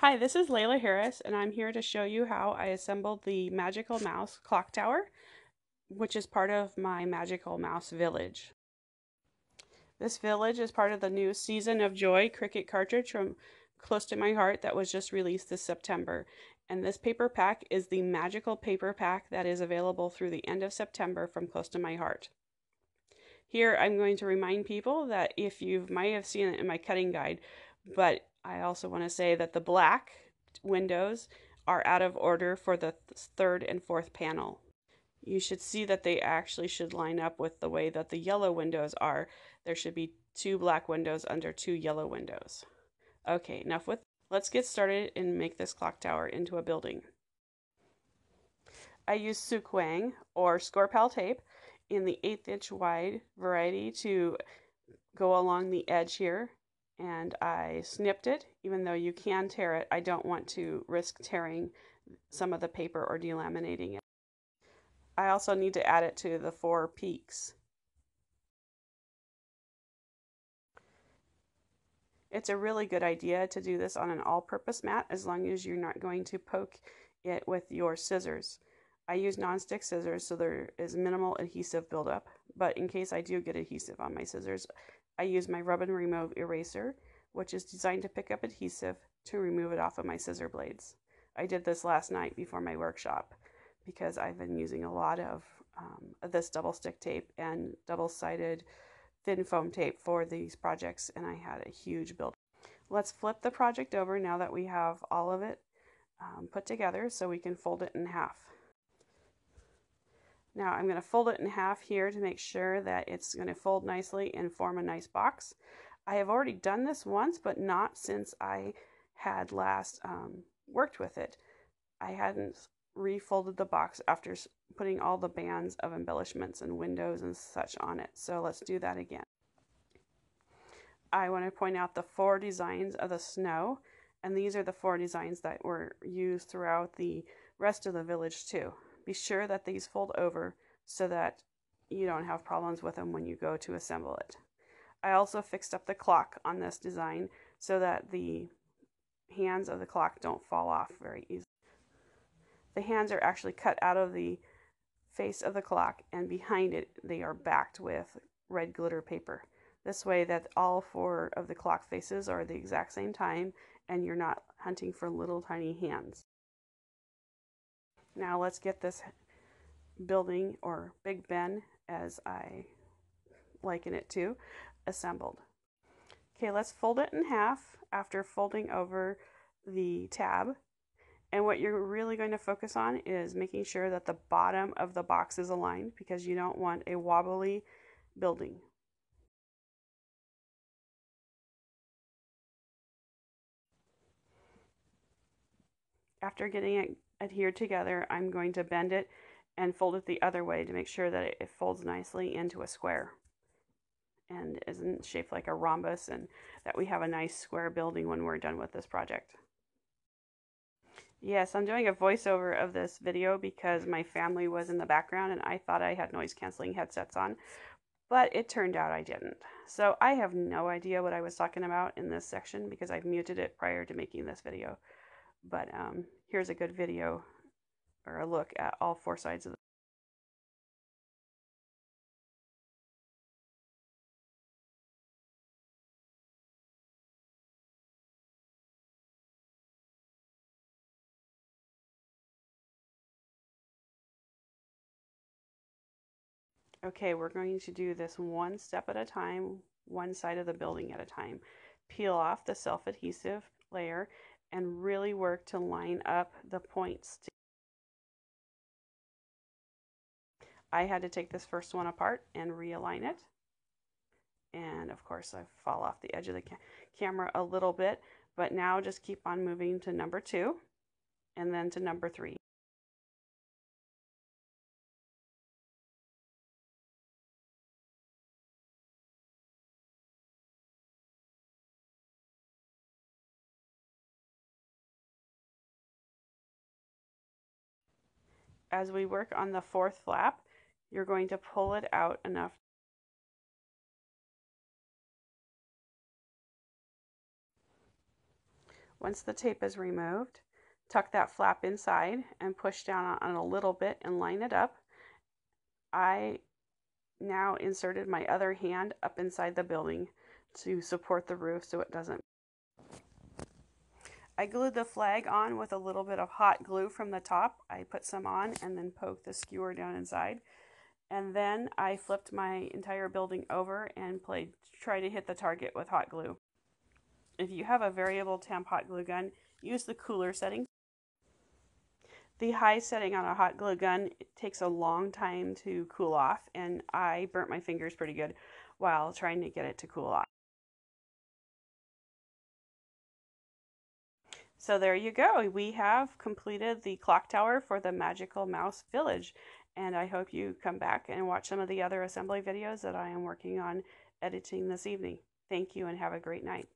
Hi, this is Layla Harris, and I'm here to show you how I assembled the Magical Mouse clock tower, which is part of my Magical Mouse Village. This village is part of the new Season of Joy Cricut cartridge from Close to My Heart that was just released this September. And this paper pack is the magical paper pack that is available through the end of September from Close to My Heart. Here I'm going to remind people that if you might have seen it in my cutting guide, but I also want to say that the black windows are out of order for the third and fourth panel. You should see that they actually should line up with the way that the yellow windows are. There should be 2 black windows under 2 yellow windows. Okay, enough with. Let's get started and make this clock tower into a building. I use Sukwang or Scorpal tape in the 1/8 inch wide variety to go along the edge here, and I snipped it. Even though you can tear it, I don't want to risk tearing some of the paper or delaminating it. I also need to add it to the 4 peaks. It's a really good idea to do this on an all-purpose mat as long as you're not going to poke it with your scissors. I use non-stick scissors so there is minimal adhesive buildup, but in case I do get adhesive on my scissors, I use my Rub and Remove eraser, which is designed to pick up adhesive to remove it off of my scissor blades. I did this last night before my workshop because I've been using a lot of this double stick tape and double-sided thin foam tape for these projects, and I had a huge build. Let's flip the project over now that we have all of it put together so we can fold it in half. Now I'm going to fold it in half here to make sure that it's going to fold nicely and form a nice box. I have already done this once, but not since I had last worked with it. I hadn't refolded the box after putting all the bands of embellishments and windows and such on it. So let's do that again. I want to point out the 4 designs of the snow, and these are the 4 designs that were used throughout the rest of the village too. Be sure that these fold over so that you don't have problems with them when you go to assemble it. I also fixed up the clock on this design so that the hands of the clock don't fall off very easily. The hands are actually cut out of the face of the clock, and behind it they are backed with red glitter paper. This way that all 4 of the clock faces are the exact same time and you're not hunting for little tiny hands. Now let's get this building, or Big Ben as I liken it to, assembled. Okay, let's fold it in half after folding over the tab. And what you're really going to focus on is making sure that the bottom of the box is aligned, because you don't want a wobbly building. After getting it adhered together, I'm going to bend it and fold it the other way to make sure that it folds nicely into a square and isn't shaped like a rhombus, and that we have a nice square building when we're done with this project. Yes, I'm doing a voiceover of this video because my family was in the background and I thought I had noise canceling headsets on, but it turned out I didn't. So I have no idea what I was talking about in this section because I've muted it prior to making this video. But here's a good video, or a look at all 4 sides of the. Okay, we're going to do this one step at a time, one side of the building at a time. Peel off the self-adhesive layer and really work to line up the points. I had to take this first one apart and realign it. And of course I fall off the edge of the camera a little bit, but now just keep on moving to number 2 and then to number 3. As we work on the 4th flap, you're going to pull it out enough. Once the tape is removed, tuck that flap inside and push down on it a little bit and line it up. I now inserted my other hand up inside the building to support the roof so it doesn't. I glued the flag on with a little bit of hot glue from the top. I put some on and then poked the skewer down inside. And then I flipped my entire building over and try to hit the target with hot glue. If you have a variable temp hot glue gun, use the cooler setting. The high setting on a hot glue gun, it takes a long time to cool off, and I burnt my fingers pretty good while trying to get it to cool off. So there you go. We have completed the clock tower for the Magical Mouse Village, and I hope you come back and watch some of the other assembly videos that I am working on editing this evening. Thank you and have a great night.